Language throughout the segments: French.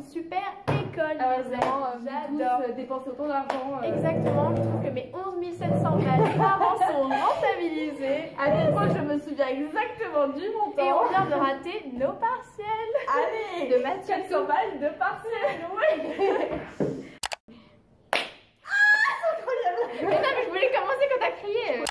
super école. J'adore dépenser autant d'argent. Exactement, je trouve que mes 11 700 balles par an sont rentabilisées. À quel point je me souviens exactement du montant. Et on vient de rater nos partiels. Allez, de maths 400 balles de partiels. Oui. Mais non, mais je voulais commencer quand t'as crié.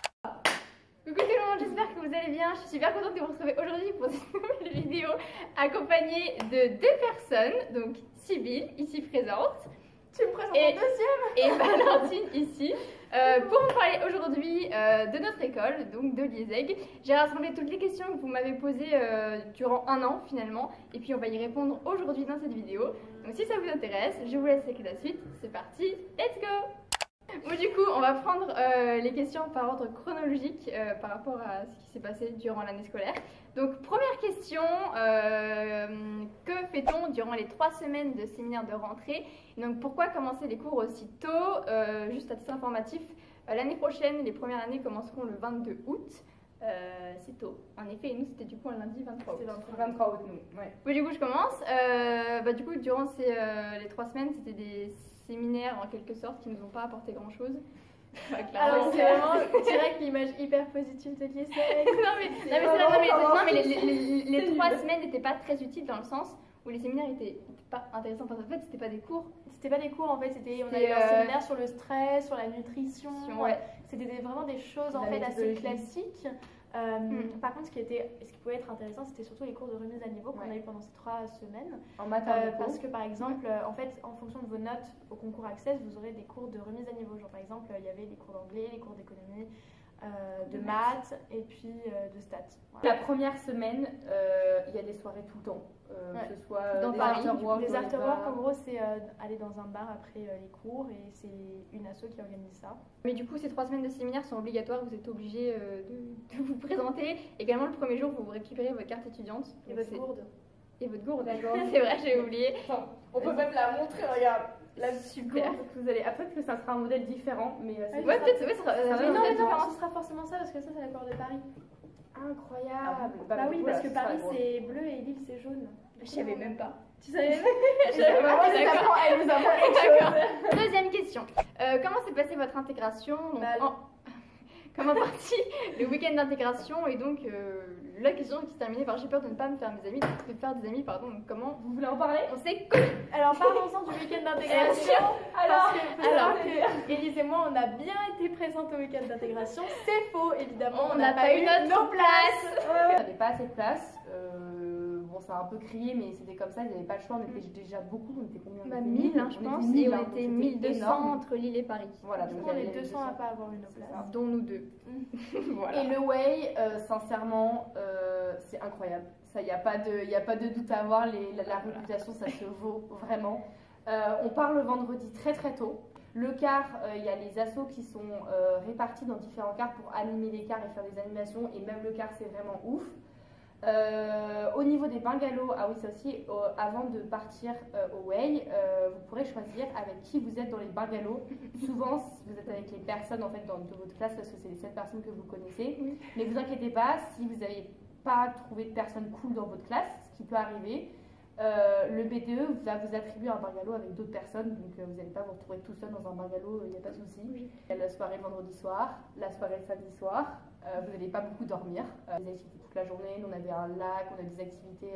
Coucou tout le monde, j'espère que vous allez bien. Je suis super contente de vous retrouver aujourd'hui pour cette nouvelle vidéo accompagnée de deux personnes. Donc Sybille, ici présente. Tu me présentes en deuxième. Et Valentine, ici. Pour vous parler aujourd'hui de notre école, donc de l'IESEG. J'ai rassemblé toutes les questions que vous m'avez posées durant un an finalement. Et puis on va y répondre aujourd'hui dans cette vidéo. Donc si ça vous intéresse, je vous laisse avec la suite. C'est parti, let's go! Bon, du coup, on va prendre les questions par ordre chronologique par rapport à ce qui s'est passé durant l'année scolaire. Donc, première question, que fait-on durant les 3 semaines de séminaire de rentrée? Donc, pourquoi commencer les cours aussi tôt? Juste à titre informatif, l'année prochaine, les premières années commenceront le 22 août. C'est tôt. En effet, et nous, c'était du coup un lundi 23 août. C'est le 23 août, nous. Ouais. Oui, du coup, je commence. Du coup, durant les 3 semaines, c'était des séminaires en quelque sorte qui nous ont pas apporté grand chose. Alors c'est vraiment direct l'image hyper positive de l'IESEG. non mais les 3 semaines n'étaient pas très utiles dans le sens où les séminaires étaient pas intéressants. En fait, c'était pas des cours. C'était pas des cours en fait, on avait un séminaire sur le stress, sur la nutrition. Ouais. C'était vraiment des choses en fait assez classiques. Par contre, ce qui pouvait être intéressant, c'était surtout les cours de remise à niveau qu'on a eu pendant ces 3 semaines. En maths, parce que par exemple, en fait, en fonction de vos notes au concours Access, vous aurez des cours de remise à niveau. Genre par exemple, il y avait des cours d'anglais, les cours d'économie, de maths et puis de stats. Voilà. La première semaine, il y a des soirées tout le temps, que ce soit dans des Paris. afterwork. Les afterwork, en gros, c'est aller dans un bar après les cours et c'est une asso qui organise ça. Mais du coup, ces 3 semaines de séminaire sont obligatoires, vous êtes obligés de vous présenter. Également, le premier jour, vous récupérez votre carte étudiante. Et votre gourde. Et votre gourde, d'accord. C'est vrai, j'ai oublié. Attends, on peut même la montrer, regarde. La super. Vous allez, après, que ça sera un modèle différent, mais Ouais, peut-être, ouais, ça sera mais non, ce sera forcément ça parce que ça, c'est l'accord de Paris. Incroyable. Bah oui, parce que Paris c'est bleu et Lille c'est jaune. Je savais même pas. Tu savais même? Elle nous apprend quelque chose. Deuxième question. Comment s'est passée votre intégration? Comment parti le week-end d'intégration? Et donc la question qui se terminait par j'ai peur de ne pas me faire des amis, de faire des amis, pardon. Donc comment vous voulez en parler? On s'est connus. Alors parlons-en du week-end d'intégration. Alors Élise et moi on a bien été présentes au week-end d'intégration. C'est faux évidemment. On n'a pas eu nos places. On n'avait pas assez de place. Bon, ça a un peu crié, mais c'était comme ça, il n'y avait pas le choix. On était déjà beaucoup, on était combien? 1000, hein, je pense, et on était 1200 entre Lille et Paris. Voilà, donc on est 200 à pas avoir une place. Dont nous deux. Voilà. Et le Way, sincèrement, c'est incroyable. Il n'y a pas de doute à avoir, la réputation, ça se vaut vraiment. On part le vendredi très très tôt. Le car, il y a les assos qui sont répartis dans différents cars pour animer les cars et faire des animations, et même le car, c'est vraiment ouf. Au niveau des bungalows, ah oui ça aussi, avant de partir au Way, vous pourrez choisir avec qui vous êtes dans les bungalows. Souvent vous êtes avec les personnes en fait de votre classe parce que c'est les 7 personnes que vous connaissez. Oui. Mais vous inquiétez pas, si vous n'avez pas trouvé de personnes cool dans votre classe, ce qui peut arriver, le BTE va vous attribuer un bungalow avec d'autres personnes, donc vous n'allez pas vous retrouver tout seul dans un bungalow, il n'y a pas de souci. Oui. Il y a la soirée le vendredi soir, la soirée le samedi soir, vous n'allez pas beaucoup dormir, des activités toute la journée, nous on avait un lac, on a des activités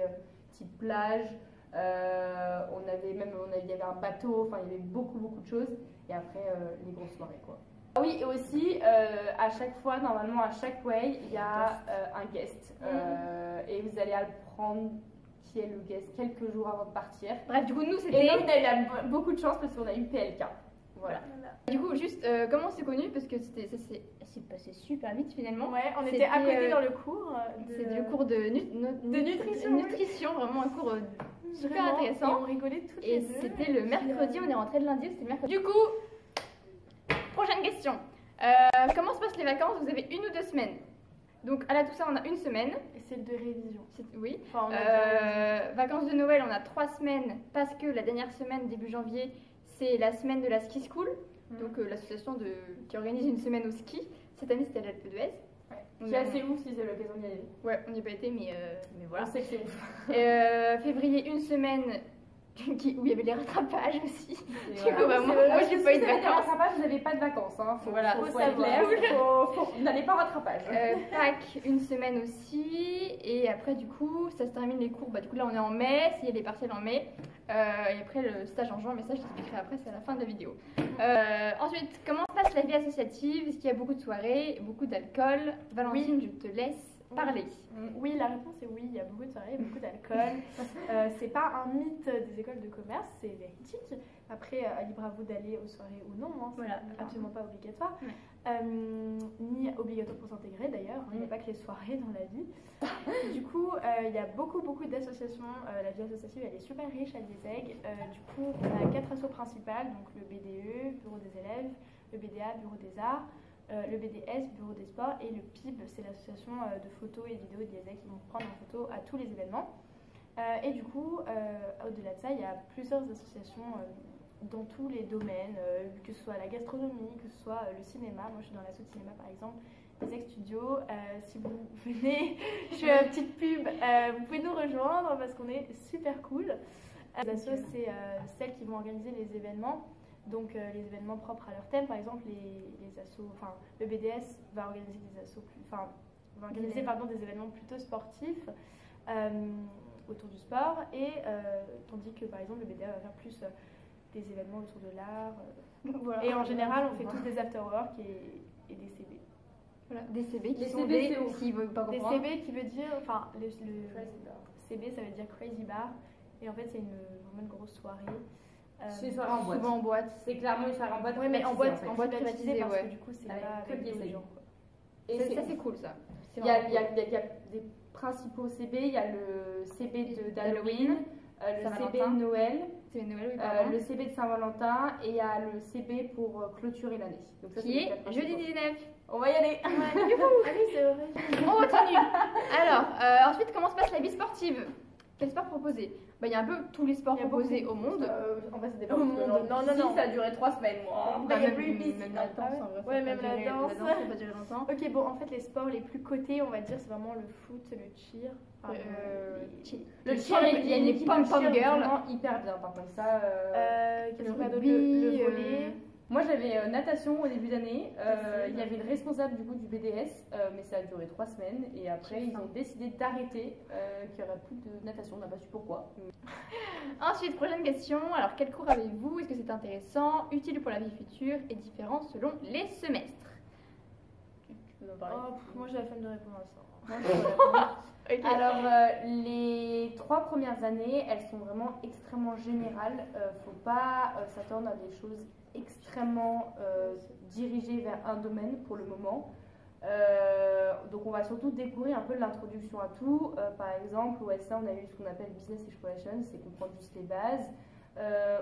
type plage, il y avait un bateau, enfin il y avait beaucoup de choses, et après les grosses soirées quoi. Oui, et aussi, à chaque fois, normalement à chaque way, il y a un guest, et vous allez apprendre qui est le guest quelques jours avant de partir. Bref, du coup, nous, c'était... Et nous, on a eu beaucoup de chance parce qu'on a eu PLK. Voilà. Du coup, juste, comment on s'est connus? Parce que ça s'est passé super vite finalement. Ouais, on était à côté dans le cours. C'est du cours de nutrition, vraiment un cours super intéressant. Et on rigolait toutes les deux. Et c'était le mercredi, on est rentré le lundi, c'était le mercredi. Du coup, prochaine question. Comment se passent les vacances? Vous avez 1 ou 2 semaines? Donc à la Toussaint on a 1 semaine. Et celle de révision. Oui. Enfin, vacances de Noël on a 3 semaines parce que la dernière semaine début janvier c'est la semaine de la ski school. Donc l'association qui organise une semaine au ski. Cette année c'était à l'Alpe d'Huez. Ouais. C'est assez ouf si c'est l'occasion d'y aller. Ouais, on n'y a pas été mais voilà. On sait que c'est ouf. Février 1 semaine où il y avait les rattrapages aussi. Et Du voilà. coup, bah, moi j'ai pas eu de vacances. Rattrapage, vous n'avez pas de vacances. Hein. Voilà, faut faut être savoir. clair. N'allez pas en rattrapage. Pâques, une semaine aussi. Et après, du coup, ça se termine les cours. Bah, du coup, là, on est en mai. S'il y a les partiels en mai. Et après, le stage en juin. Mais ça, je t'expliquerai après, c'est à la fin de la vidéo. Ensuite, comment se passe la vie associative? Est-ce qu'il y a beaucoup de soirées, beaucoup d'alcool? Valentine, je te laisse parler. Oui, la réponse est oui, il y a beaucoup de soirées, beaucoup d'alcool. C'est pas un mythe des écoles de commerce, c'est véridique. Après, libre à vous d'aller aux soirées ou non, hein, Voilà. c'est absolument pas obligatoire. Ouais. Ni obligatoire pour s'intégrer d'ailleurs, il n'y a pas que les soirées dans la vie. Du coup, il y a beaucoup d'associations. La vie associative, elle est super riche à Liezeg. Du coup, on a 4 assos principales, donc le BDE, Bureau des élèves, le BDA, Bureau des arts, le BDS, Bureau des sports, et le PIB, c'est l'association de photos et vidéos de Liezeg qui vont prendre en photo à tous les événements. Et du coup, au-delà de ça, il y a plusieurs associations dans tous les domaines, que ce soit la gastronomie, que ce soit le cinéma. Moi, je suis dans l'asso de cinéma, par exemple, Liezeg Studio. Si vous venez, je fais une petite pub, vous pouvez nous rejoindre parce qu'on est super cool. Les assos, c'est celles qui vont organiser les événements. Donc les événements propres à leur thème, par exemple les assos, enfin le BDS va organiser des assos va organiser des événements plutôt sportifs autour du sport, et tandis que par exemple le BDA va faire plus des événements autour de l'art. Voilà. Et en général on fait tous des after-work et des CB. Voilà. Des CB qui Les sont CB, des... c'est ouf. S'ils veulent pas Des comprendre. CB qui veut dire, enfin le Crazy bar. CB ça veut dire Crazy Bar, et en fait c'est vraiment une grosse soirée. C'est une soirée en boîte. Souvent en boîte. C'est clairement une soirée en boîte. Oui, mais en boîte, en boîte privatisée, parce ouais. que du coup c'est Avec pas que avec des d'autres CB. gens, quoi. Et Ça, c'est cool, ça. C'est Il y a vraiment des principaux CB. Il y a le CB d'Halloween, le Saint-Valentin. CB de Noël, C'est Noël, oui, pardon. le CB de Saint-Valentin, et il y a le CB pour clôturer l'année. Donc ça, c'est Qui les est quatre jeudi principaux. 19. On va y aller. Ah oui, c'est vrai. On continue. Alors, ensuite, comment se passe la vie sportive? Quel sport proposer? Bah, il y a un peu tous les sports Il y a proposés au monde. En fait, ça dépend. Au monde. Non. Ça a duré 3 semaines, moi. Bah, il y a même, plus de même la Ah danse, ouais. en vrai. ça Ouais, va même pas la durer- danse. ça va pas durer longtemps. Ok, bon, en fait, les sports les plus cotés, on va dire, c'est vraiment le foot, le cheer. Enfin, Le Le cheer, cheer, il y a une équipe pom de pom cheer girl. vraiment hyper bien, par contre. Ça, qu'est-ce le qu'on a d'autre? rugby, Le volley. Moi, j'avais natation au début d'année. Il y avait le responsable du coup du BDS, mais ça a duré 3 semaines. Et après, ils ont décidé d'arrêter, qu'il n'y aurait plus de natation. On n'a pas su pourquoi. Ensuite, prochaine question. Alors, quel cours avez-vous? Est-ce que c'est intéressant, utile pour la vie future et différent selon les semestres? Tu peux en parler. Oh, moi j'ai la flemme de répondre à ça. Moi, je peux répondre. Ok. Alors, les 3 premières années, elles sont vraiment extrêmement générales. Faut pas s'attendre à des choses extrêmement dirigées vers un domaine pour le moment. Donc, on va surtout découvrir un peu l'introduction à tout. Par exemple, au S1, on a eu ce qu'on appelle Business Exploration, c'est comprendre juste les bases.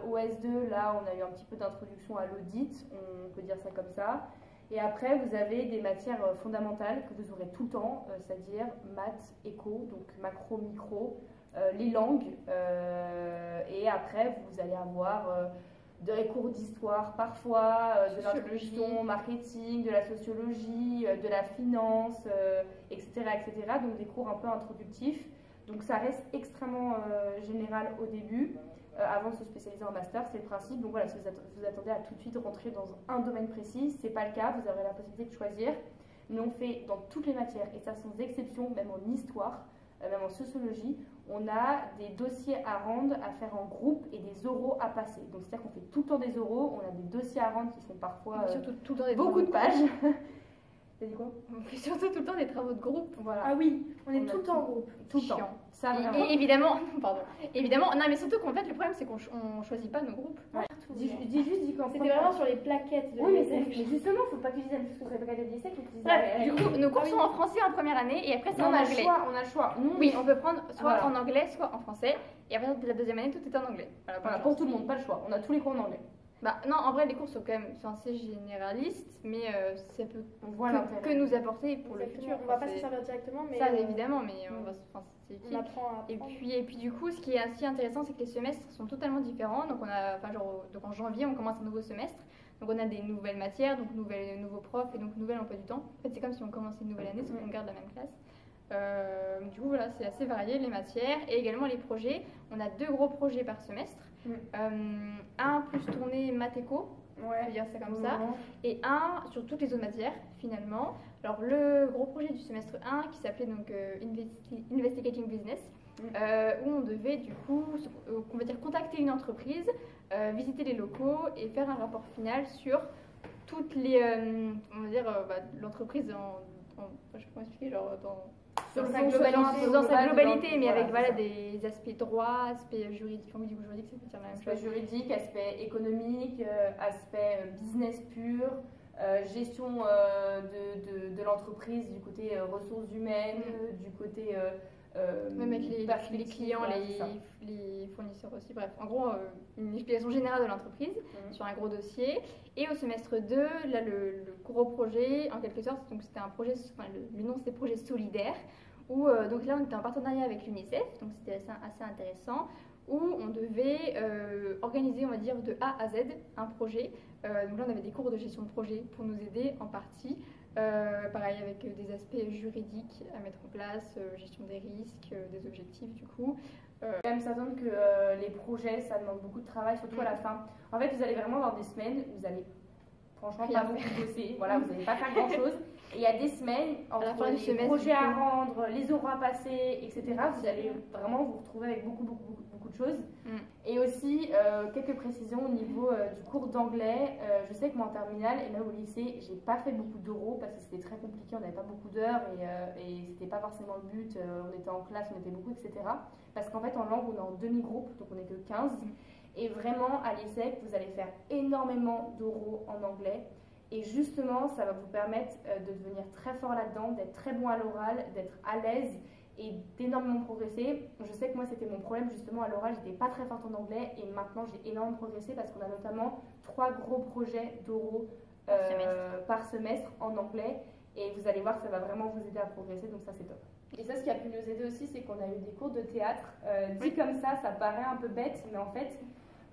Au S2, là, on a eu un petit peu d'introduction à l'audit, on peut dire ça comme ça. Et après, vous avez des matières fondamentales que vous aurez tout le temps, c'est-à-dire maths, éco, donc macro, micro, les langues. Et après, vous allez avoir des cours d'histoire parfois, de l'introduction, marketing, de la sociologie, de la finance, etc., etc. Donc des cours un peu introductifs. Donc ça reste extrêmement général au début. Avant de se spécialiser en master, c'est le principe. Donc voilà, si vous attendez à tout de suite rentrer dans un domaine précis, c'est pas le cas, vous aurez la possibilité de choisir. Mais on fait dans toutes les matières, et ça sans exception, même en histoire, même en sociologie, on a des dossiers à rendre, à faire en groupe et des oraux à passer. Donc c'est-à-dire qu'on fait tout le temps des oraux, on a des dossiers à rendre qui font parfois Surtout tout le temps des beaucoup de travaux pages. T'as dit quoi? On fait surtout tout le temps des travaux de groupe. Voilà, Ah oui, on est On a tout le temps en groupe. tout le chiant. temps. Ça Et, vraiment. et évidemment, pardon. Évidemment, non mais surtout qu'en fait le problème c'est qu'on choisit pas nos groupes. Dis qu'en C'était vraiment sur les plaquettes de Oui, mais, l'ESSEC. mais justement, faut pas que tu dises la même chose sur les plaquettes de lycée que tu dises. Bref, du coup, nos cours sont en français en première année et après c'est on en a le anglais. choix, on a le choix. Nous, Oui, on peut prendre soit Voilà. en anglais, soit en français. Et après la deuxième année, tout est en anglais. Voilà, voilà, bonne pour chance. tout le monde, pas le choix. On a tous les cours en anglais. Bah non, en vrai les cours sont quand même assez généralistes, mais ça peut On voit que l'intérêt. nous apporter pour le Exactement. futur. On va Enfin, pas s'en c'est- servir directement, mais ça évidemment, mais c'est on utile. apprend à Et apprendre. puis du coup, ce qui est assez intéressant, c'est que les semestres sont totalement différents. Donc donc en janvier, on commence un nouveau semestre. Donc on a des nouvelles matières, donc nouveaux profs et donc nouvel emploi du temps. En fait, c'est comme si on commençait une nouvelle année, sauf qu'on garde la même classe. Du coup, voilà, c'est assez varié les matières et également les projets. On a 2 gros projets par semestre. Un plus tourné maths éco, on va dire ça comme ça, et un sur toutes les autres matières finalement. Alors le gros projet du semestre 1 qui s'appelait donc Investigating Business, où on devait du coup, on va dire, contacter une entreprise, visiter les locaux et faire un rapport final sur toutes les, on va dire, l'entreprise je sais pas comment expliquer, genre Sur dans sa globalité, dans sa globalité, mais avec voilà, des aspects droits, aspects juridiques, enfin, du coup juridique c'est pas dire la même aspect chose. juridique, aspect économique, aspect business pur, gestion de l'entreprise du côté ressources humaines, du côté Même avec les clients, les fournisseurs aussi, bref. En gros, une explication générale de l'entreprise sur un gros dossier. Et au semestre 2, là, le gros projet, en quelque sorte, donc c'était un projet, enfin, le nom c'était projet solidaire, où donc là on était en partenariat avec l'UNICEF, donc c'était assez intéressant, où on devait organiser, on va dire, de A à Z un projet. Donc là on avait des cours de gestion de projet pour nous aider en partie. Pareil avec des aspects juridiques à mettre en place, gestion des risques, des objectifs du coup. Même ça donne que les projets ça demande beaucoup de travail, surtout à la fin. En fait vous allez vraiment avoir des semaines où vous allez franchement pas beaucoup bosser, voilà, vous n'allez pas faire grand chose. Et il y a des semaines entre les projets à rendre, les oraux à passer, etc. Vous allez vraiment vous retrouver avec beaucoup de choses. Et aussi quelques précisions au niveau du cours d'anglais. Je sais que moi en terminale et même au lycée, j'ai pas fait beaucoup d'oraux parce que c'était très compliqué, on n'avait pas beaucoup d'heures et c'était pas forcément le but. On était en classe, on était beaucoup, etc. Parce qu'en fait en langue on est en demi-groupe, donc on n'est que 15. Et vraiment à l'ESSEC, vous allez faire énormément d'oraux en anglais. Et justement, ça va vous permettre de devenir très fort là-dedans, d'être très bon à l'oral, d'être à l'aise et d'énormément progresser. Je sais que moi, c'était mon problème justement à l'oral, j'étais pas très forte en anglais et maintenant j'ai énormément progressé parce qu'on a notamment 3 gros projets d'oraux par semestre en anglais et vous allez voir que ça va vraiment vous aider à progresser, donc ça c'est top. Et ça, ce qui a pu nous aider aussi, c'est qu'on a eu des cours de théâtre. Dit comme ça paraît un peu bête, mais en fait,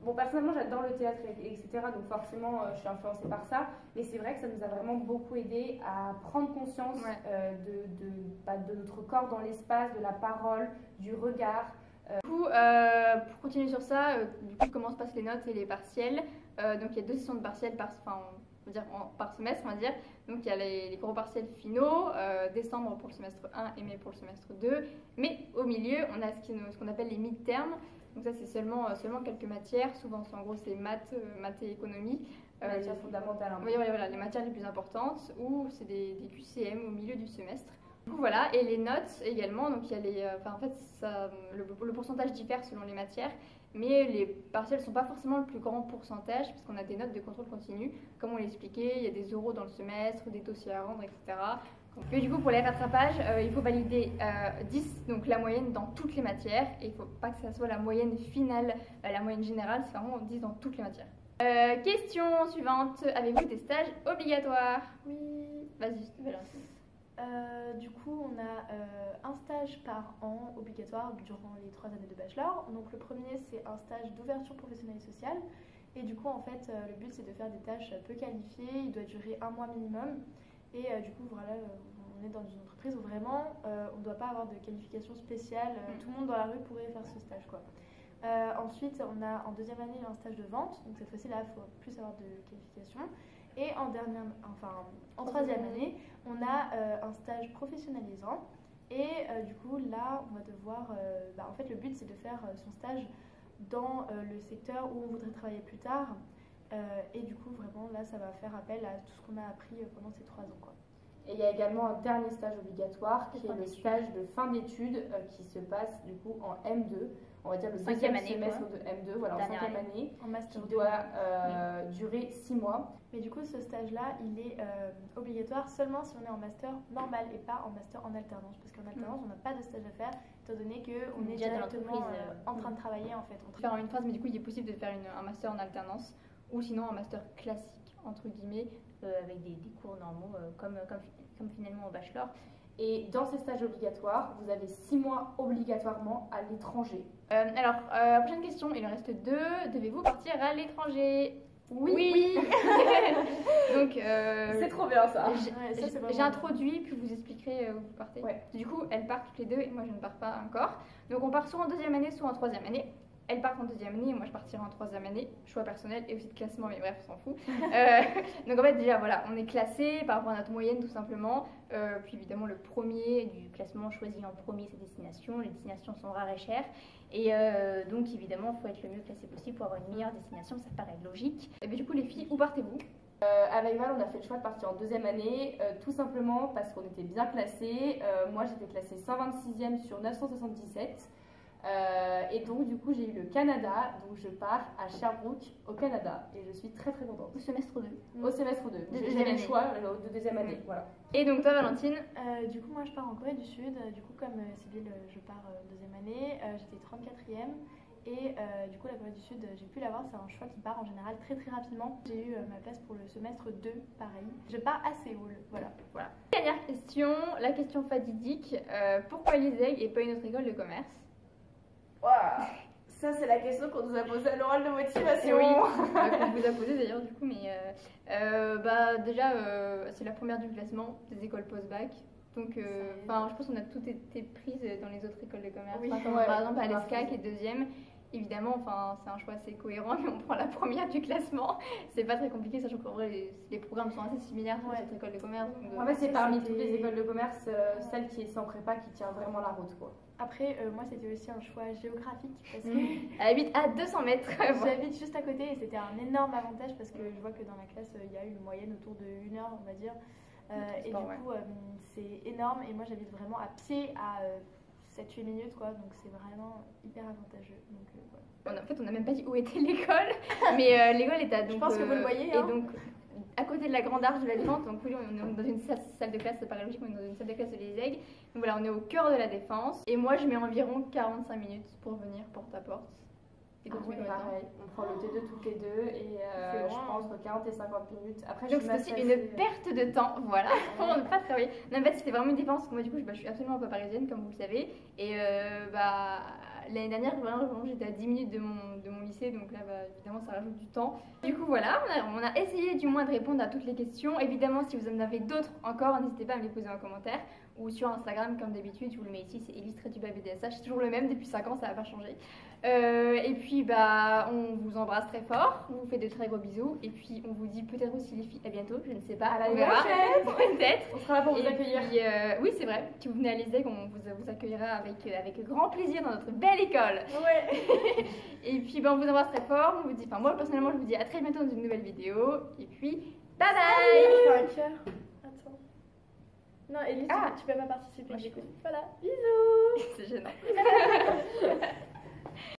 bon, personnellement, j'adore le théâtre, etc. Donc forcément, je suis influencée par ça. Mais c'est vrai que ça nous a vraiment beaucoup aidé à prendre conscience de notre corps dans l'espace, de la parole, du regard. Du coup, pour continuer sur ça, du coup, comment se passent les notes et les partiels. Donc il y a 2 sessions de partiels par semestre, on va dire. Donc il y a les gros partiels finaux, décembre pour le semestre 1 et mai pour le semestre 2. Mais au milieu, on a ce qu'on appelle les mid-terms. Donc ça, c'est seulement quelques matières. Souvent, en gros, c'est maths et économie. Matières fondamentales. Oui, voilà, les matières les plus importantes. Ou c'est des QCM au milieu du semestre. Du coup, voilà. Et les notes également. Donc il y a en fait, le pourcentage diffère selon les matières. Mais les partiels ne sont pas forcément le plus grand pourcentage, parce qu'on a des notes de contrôle continu. Comme on l'expliquait, il y a des oraux dans le semestre, des dossiers à rendre, etc. Et du coup, pour les rattrapages, il faut valider 10, donc la moyenne dans toutes les matières. Et il ne faut pas que ça soit la moyenne finale, la moyenne générale, c'est vraiment 10 dans toutes les matières. Question suivante, avez-vous des stages obligatoires? Oui. Vas-y, je te fais lancer. Du coup, on a un stage par an obligatoire durant les 3 années de bachelor. Donc le premier, c'est un stage d'ouverture professionnelle et sociale. Et du coup, en fait, le but, c'est de faire des tâches peu qualifiées. Il doit durer 1 mois minimum. Et du coup, voilà, on est dans une entreprise où vraiment, on ne doit pas avoir de qualification spéciale. Tout le monde dans la rue pourrait faire ce stage, quoi. Ensuite, on a en 2e année un stage de vente. Donc cette fois-ci, là, il faut plus avoir de qualification. Et en 3e année, on a un stage professionnalisant. Et du coup, là, on va devoir... en fait, le but, c'est de faire son stage dans le secteur où on voudrait travailler plus tard. Et du coup, vraiment, là, ça va faire appel à tout ce qu'on a appris pendant ces 3 ans, quoi. Et il y a également un dernier stage obligatoire qui est le stage de fin d'études qui se passe du coup en M2. On va dire le 2e semestre de M2, voilà, en 5e année, en master qui doit durer 6 mois. Mais du coup, ce stage-là, il est obligatoire seulement si on est en master normal et pas en master en alternance. Parce qu'en alternance, on n'a pas de stage à faire, étant donné qu'on est directement en train de travailler en fait. Faire une phrase, mais du coup, il est possible de faire un master en alternance ou sinon un master classique, entre guillemets, avec des cours normaux, comme finalement au bachelor. Et dans ces stages obligatoires, vous avez 6 mois obligatoirement à l'étranger. Prochaine question, il en reste 2. Devez-vous partir à l'étranger? Oui. Donc, C'est trop bien ça. Ouais, ça, c'est vraiment j'ai introduit, puis je vous expliquerai où vous partez. Ouais. Du coup, elles partent toutes les deux et moi je ne pars pas encore. Donc on part soit en deuxième année, soit en troisième année. Elles partent en deuxième année et moi je partirai en troisième année. Choix personnel et aussi de classement, mais bref, on s'en fout. Donc en fait, déjà voilà, on est classé par rapport à notre moyenne tout simplement. Puis évidemment, le premier du classement choisit en premier ses destinations. Les destinations sont rares et chères. Et donc évidemment, il faut être le mieux classé possible pour avoir une meilleure destination, ça paraît logique. Et bien du coup, les filles, où partez-vous? Avec Val, on a fait le choix de partir en deuxième année, tout simplement parce qu'on était bien classés. Moi, j'étais classée 126e sur 977. Et donc, du coup, j'ai eu le Canada. Donc, je pars à Sherbrooke, au Canada. Et je suis très très contente. Au semestre 2. Au semestre 2. Deuxième J'avais le année. choix de deuxième année. Voilà. Et donc toi, Valentine? Du coup, moi je pars en Corée du Sud. Du coup, comme Sybille, je pars deuxième année. J'étais 34e. Et du coup, la Corée du Sud, j'ai pu l'avoir. C'est un choix qui part en général très très rapidement. J'ai eu ma place pour le semestre 2, pareil. Je pars à Séoul. Voilà. Dernière question, la question fatidique. Pourquoi l'ISEG et pas une autre école de commerce? Waouh. Ça, c'est la question qu'on nous a posée à l'oral de motivation. Oui, qu'on vous a posé d'ailleurs du coup, mais bah déjà c'est la première du classement des écoles post-bac. Donc, je pense qu'on a toutes été prises dans les autres écoles de commerce. Oui. Enfin, comme Ouais, par exemple, à on a l'ESCA qui est deuxième. Évidemment, c'est un choix assez cohérent, mais on prend la première du classement. C'est pas très compliqué, sachant qu'en vrai, les programmes sont assez similaires pour les autres écoles de commerce. Donc, En fait, c'est parmi c'était- toutes les écoles de commerce, celle qui est sans prépa qui tient vraiment la route, quoi. Après, moi c'était aussi un choix géographique parce que elle habite à 200 mètres. j'habite juste à côté et c'était un énorme avantage parce que je vois que dans la classe il y a une moyenne autour de 1 heure, on va dire. Et du coup, c'est énorme et moi j'habite vraiment à pied à 7-8 minutes, quoi, donc c'est vraiment hyper avantageux. Donc, voilà. En fait, on n'a même pas dit où était l'école, mais l'école est à donc. Je pense que vous le voyez, Et hein. donc, à côté de la Grande Arche de la Défense, donc oui, on est dans une salle de classe, ça paraît logique, on est dans une salle de classe de l'ISEG. Donc voilà, on est au cœur de la Défense. Et moi, je mets environ 45 minutes pour venir porte à porte. Et quand tu mets combien de temps? Pareil, on prend le T2 toutes les deux et C'est je loin, pense entre 40 et 50 minutes. Après, Donc je c'est suis aussi massée, une perte de temps, voilà, pour ne pas travailler. Non, en fait, c'était vraiment une défense, parce que moi, du coup, je suis absolument pas parisienne, comme vous le savez. Et l'année dernière, vraiment, j'étais à 10 minutes de mon lycée, donc là, évidemment, ça rajoute du temps. Du coup, voilà, on a essayé du moins de répondre à toutes les questions. Évidemment, si vous en avez d'autres encore, n'hésitez pas à me les poser en commentaire. Ou sur Instagram, comme d'habitude, je vous le mets ici, c'est Elise-BDSH, c'est toujours le même depuis 5 ans, ça n'a pas changé. Et puis, on vous embrasse très fort, on vous fait de très gros bisous. Et puis, on vous dit peut-être aussi, les filles, à bientôt, je ne sais pas. À l'année on verra. prochaine. Peut-être. On sera là pour vous Et accueillir. puis, oui, c'est vrai. Si vous venez à l'ISEG, on vous accueillera avec grand plaisir dans notre belle école. Ouais. Et puis, on vous embrasse très fort. On vous dit, moi, personnellement, je vous dis à très bientôt dans une nouvelle vidéo. Et puis, bye bye! C'est un cœur. Attends. Non, Elise, tu peux pas participer. Moi, j'écoute. Voilà, bisous. C'est gênant.